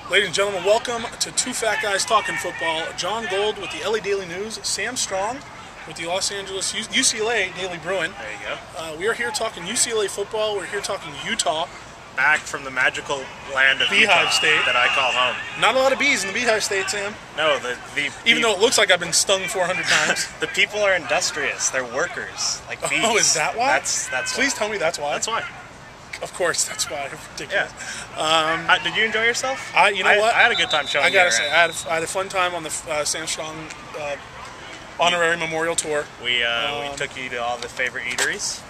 Ladies and gentlemen, welcome to Two Fat Guys Talking Football. John Gold with the LA Daily News, Sam Strong with the Los Angeles UCLA Daily Bruin. There you go. We are here talking UCLA football. We're here talking Utah. Back from the magical land of Beehive Utah State that I call home. Not a lot of bees in the Beehive State, Sam. No, even though it looks like I've been stung 400 times. The people are industrious. They're workers, like bees. Oh, is that why? That's Please tell me that's why. That's why. Of course, that's why. Ridiculous. Yeah. Did you enjoy yourself? You know what? I had a good time showing you. I gotta say, I had a fun time on the Sam Strong honorary memorial tour. We took you to all the favorite eateries.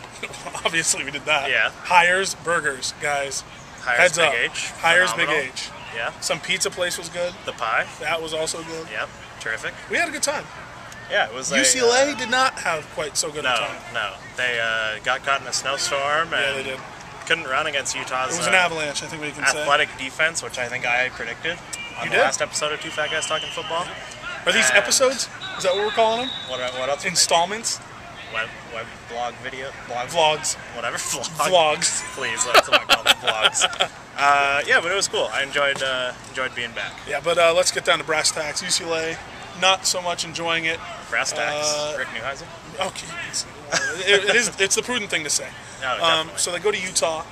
Obviously, we did that. Yeah. Hires Burgers, guys. Hires Heads Big up. H. Hires Phenomenal. Big H. Yeah. Some pizza place was good. The pie. That was also good. Yep. Terrific. We had a good time. Yeah, it was. UCLA did not have quite so good a time. No. They got caught in a snowstorm. Yeah, and they did. Couldn't run against Utah's. It was an avalanche, I think we can say. Athletic defense, which I think I predicted on the last episode of Two Fat Guys Talking Football. Are these episodes? Is that what we're calling them? What else? Installments? Web blog video? Vlogs. Whatever. Vlogs. Please, let's not call them vlogs. Yeah, but it was cool. I enjoyed being back. Yeah, but let's get down to brass tacks. UCLA, not so much enjoying it. Brass tacks? Rick Neuheisel? Okay. It's the prudent thing to say. No, so they go to Utah,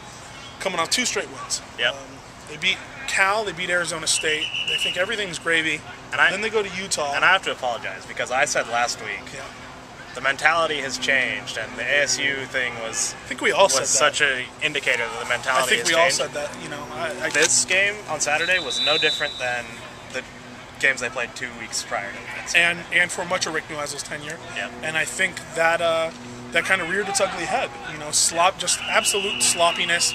coming off 2 straight wins. Yep. They beat Cal, they beat Arizona State. They think everything's gravy. Then they go to Utah. And I have to apologize because I said last week the mentality has changed, and the ASU thing was. I think we all said that. Such an indicator that the mentality has changed. I think we all said that. This game on Saturday was no different than the games they played 2 weeks prior to that. And for much of Rick Neuheisel's tenure. Yeah. And I think that that kind of reared its ugly head. Just absolute sloppiness.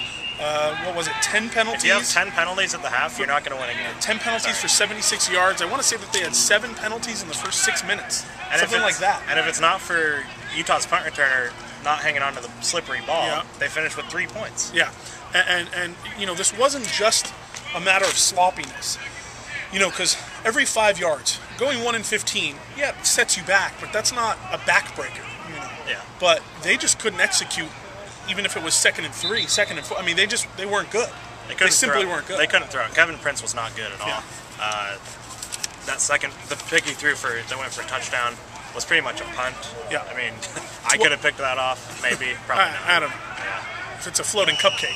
What was it, 10 penalties? If you have 10 penalties at the half, you're not going to win a game. 10 penalties for 76 yards. I want to say that they had 7 penalties in the first 6 minutes. And something like that. And if it's not for Utah's punt returner not hanging on to the slippery ball, they finished with 3 points. Yeah. And this wasn't just a matter of sloppiness. Because every 5 yards, going 1 and 15, it sets you back, but that's not a backbreaker. Yeah. But they just couldn't execute, even if it was 2nd and 3, 2nd and 4. I mean, they weren't good. They simply weren't good. They couldn't throw. Kevin Prince was not good at all. Yeah. The pick he threw that went for a touchdown was pretty much a punt. Yeah. I mean, I could have picked that off, maybe. Probably not. Adam, Yeah. if it's a floating cupcake.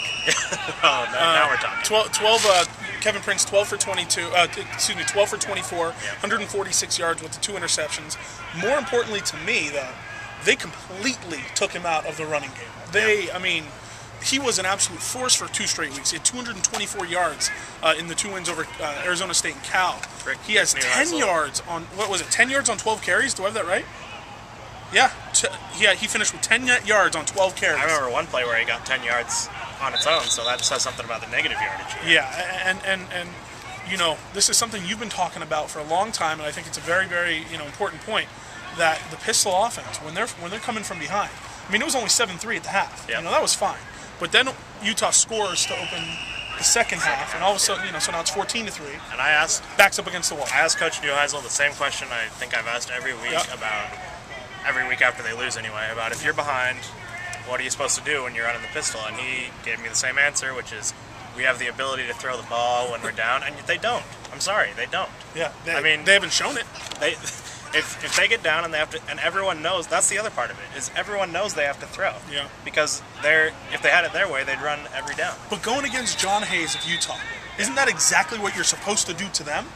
Now we're talking. 12 Kevin Prince, 12 for 12 for 24, 146 yards with the 2 interceptions. More importantly to me, though, they completely took him out of the running game. I mean, he was an absolute force for 2 straight weeks. He had 224 yards in the 2 wins over Arizona State and Cal. He has 10 yards on, 10 yards on 12 carries? Do I have that right? Yeah. He finished with 10 yards on 12 carries. I remember one play where he got 10 yards on its own, so that says something about the negative yardage. Yeah, and this is something you've been talking about for a long time, and I think it's a very, very important point, that the pistol offense, when they're coming from behind, I mean, it was only 7-3 at the half. Yeah. That was fine. But then Utah scores to open the second half, and all of a sudden, so now it's 14-3. And I asked, backs up against the wall. I asked Coach Neuheisel the same question I think I've asked every week every week after they lose anyway, about if you're behind, what are you supposed to do when you're running the pistol? And he gave me the same answer, which is, we have the ability to throw the ball when we're down, and they don't. I'm sorry, they don't. Yeah, they haven't shown it. If they get down and they have to, and everyone knows, that's the other part of it, is everyone knows they have to throw. Yeah. Because if they had it their way, they'd run every down. But going against John Hayes of Utah, isn't that exactly what you're supposed to do to them?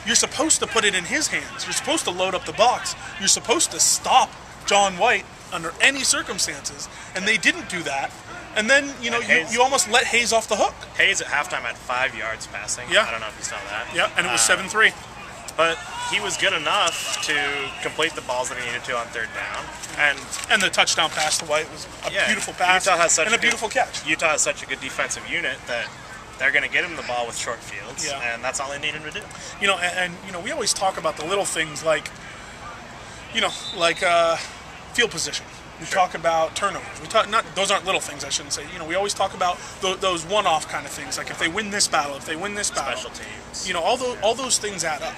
You're supposed to put it in his hands. You're supposed to load up the box. You're supposed to stop John White under any circumstances, and they didn't do that. And then, you almost let Hayes off the hook. Hayes at halftime had 5 yards passing. Yeah. I don't know if you saw that. Yeah, and it was 7-3. But he was good enough to complete the balls that he needed to on 3rd down. And the touchdown pass to White was a beautiful pass and a beautiful catch. Utah has such a good defensive unit that they're going to get him the ball with short fields, and that's all they need him to do. We always talk about the little things like field position. We talk about turnovers. Those aren't little things, I shouldn't say. We always talk about those one-off kind of things, like if they win this battle, Special teams. All those things add up.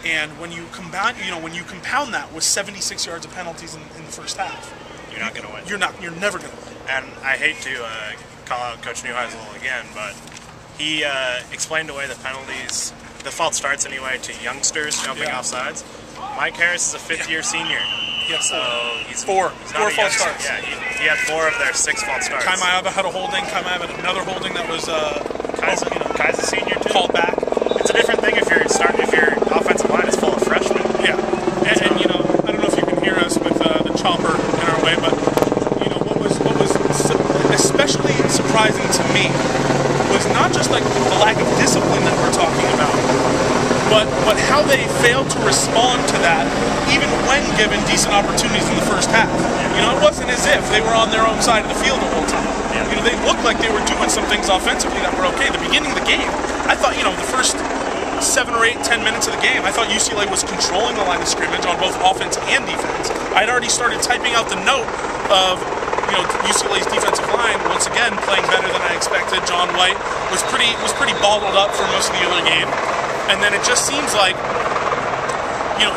And when you compound that with 76 yards of penalties in the first half, you're not going to win. You're never going to win. And I hate to call out Coach Neuheisel again, but he explained away the penalties, the false starts anyway, to youngsters jumping off sides. Mike Harris is a fifth-year senior. So he's four false youngster. starts. Yeah, he had 4 of their 6 false starts. Kaimayaba had a holding. Kaimayaba had another holding that was Kai's a senior too. Called back. It's a different thing if your offensive line is full of freshmen. Yeah, and you know, I don't know if you can hear us with the chopper in our way, but you know what was especially surprising to me was not just like the lack of discipline that we're talking about, but how they failed to respond to that even when given decent opportunities in the first half. You know, it wasn't as if they were on their own side of the field the whole time. You know, they looked like they were doing some things offensively that were okay. The beginning of the game, I thought, you know, the first 7 or 8, 10 minutes of the game, I thought UCLA was controlling the line of scrimmage on both offense and defense. I'd already started typing out the note of, you know, UCLA's defensive line once again playing better than I expected. John White was pretty bottled up for most of the other game, and then it just seems like, you know,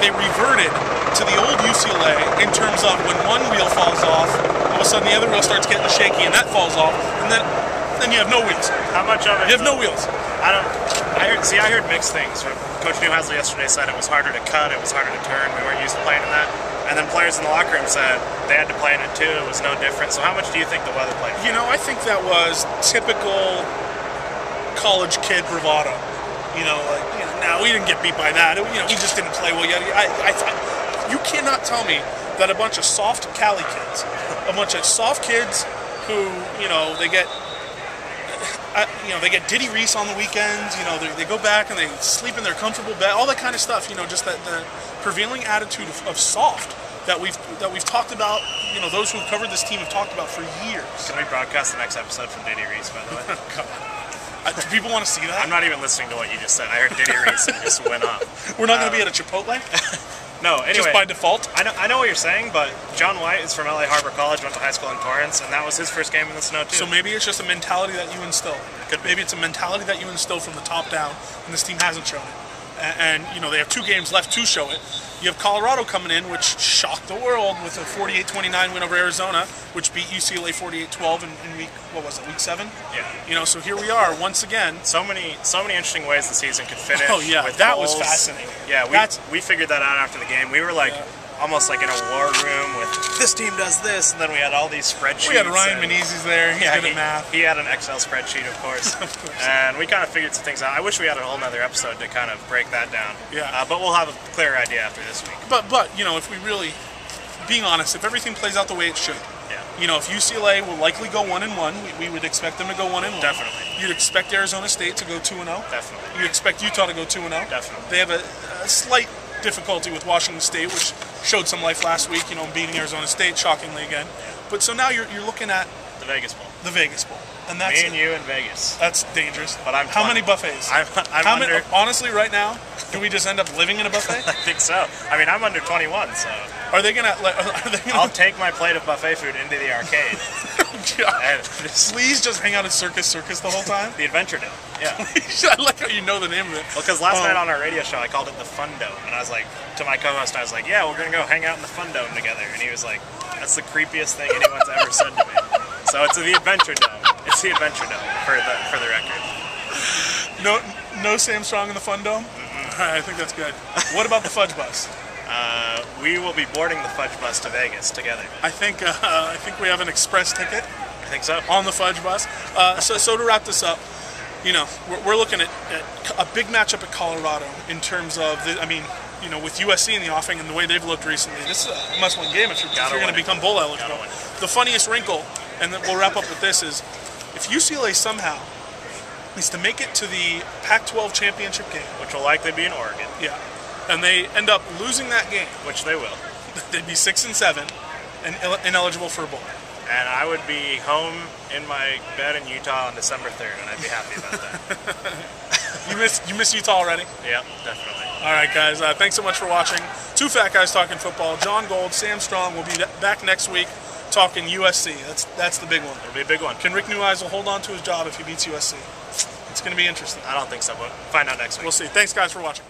they reverted to the old UCLA in terms of when one wheel falls off, all of a sudden the other wheel starts getting shaky and that falls off, and then you have no wheels. How much of it? You have no wheels. I heard mixed things. Coach Newhouse yesterday said it was harder to cut, it was harder to turn, we weren't used to playing in that. And then players in the locker room said they had to play in it too, it was no different. So how much do you think the weather played? You know, I think that was typical college kid bravado. You know, like, you know, no, we didn't get beat by that. You know, we just didn't play well yet. You cannot tell me that a bunch of soft Cali kids, a bunch of soft kids who, you know, they get Diddy Reese on the weekends. You know, they go back and they sleep in their comfortable bed, all that kind of stuff. You know, just that the prevailing attitude of soft that we've talked about. You know, those who've covered this team have talked about for years. Can we broadcast the next episode from Diddy Reese, by the way? Do people want to see that? I'm not even listening to what you just said. I heard Diddy Reese and just went off. We're not going to be at a Chipotle? No, anyway. Just by default? I know what you're saying, but John White is from LA Harbor College, went to high school in Torrance, and that was his first game in the snow, too. So maybe it's just a mentality that you instill. Maybe it's a mentality that you instill from the top down, and this team hasn't shown it. And you know, they have 2 games left to show it. You have Colorado coming in, which shocked the world with a 48-29 win over Arizona, which beat UCLA 48-12 in week 7? Yeah. You know, so here we are once again. So many interesting ways the season could finish. Oh yeah, with that goals. Was fascinating. Yeah, we figured that out after the game. We were like almost like in a war room with this team does this, and then we had all these spreadsheets. We had Ryan Menezes there. He's good at math. He had an Excel spreadsheet, of course. Of course. And we kind of figured some things out. I wish we had a whole nother episode to kind of break that down. Yeah. But we'll have a clearer idea after this week. But you know, if we really, being honest, if everything plays out the way it should, you know, if UCLA will likely go 1-1, we would expect them to go 1-1. Definitely. You'd expect Arizona State to go 2-0. Definitely. You'd expect Utah to go 2-0. Definitely. They have a slight difficulty with Washington State, which showed some life last week, you know, beating Arizona State shockingly again. But so now you're looking at the Vegas Bowl. The Vegas Bowl. And that's me and you in Vegas. That's dangerous. But I'm how many buffets? I'm how under. Many, honestly, right now, do we just end up living in a buffet? I think so. I mean, I'm under 21, so. Are they gonna? I'll take my plate of buffet food into the arcade. Please just hang out at Circus the whole time. The Adventure Dome. Yeah. I like how you know the name of it. Well, because last night on our radio show, I called it the Fun Dome, and I was like, to my co-host, I was like, "Yeah, we're gonna go hang out in the Fun Dome together," and he was like, "That's the creepiest thing anyone's ever said to me." So it's the Adventure Dome. It's the Adventure Dome for the record. No Sam Strong in the Fun Dome. All right, I think that's good. What about the Fudge Bus? We will be boarding the Fudge Bus to Vegas together. I think we have an express ticket. I think so. On the Fudge Bus. So to wrap this up, you know, we're looking at a big matchup at Colorado in terms of you know, with USC in the offing and the way they've looked recently, this is a must-win game if you're going to become bowl eligible. The funniest wrinkle, and then we'll wrap up with this, is if UCLA somehow is to make it to the Pac-12 championship game, which will likely be in Oregon. Yeah. And they end up losing that game, which they will. They'd be 6-7 and ineligible for a bowl. And I would be home in my bed in Utah on December 3rd, and I'd be happy about that. You miss Utah already? Yeah, definitely. All right, guys. Thanks so much for watching. 2 fat guys talking football. John Gold, Sam Strong will be back next week talking USC. That's the big one. It'll be a big one. Can Rick Neuheisel hold on to his job if he beats USC? It's going to be interesting. I don't think so, but find out next week. We'll see. Thanks, guys, for watching.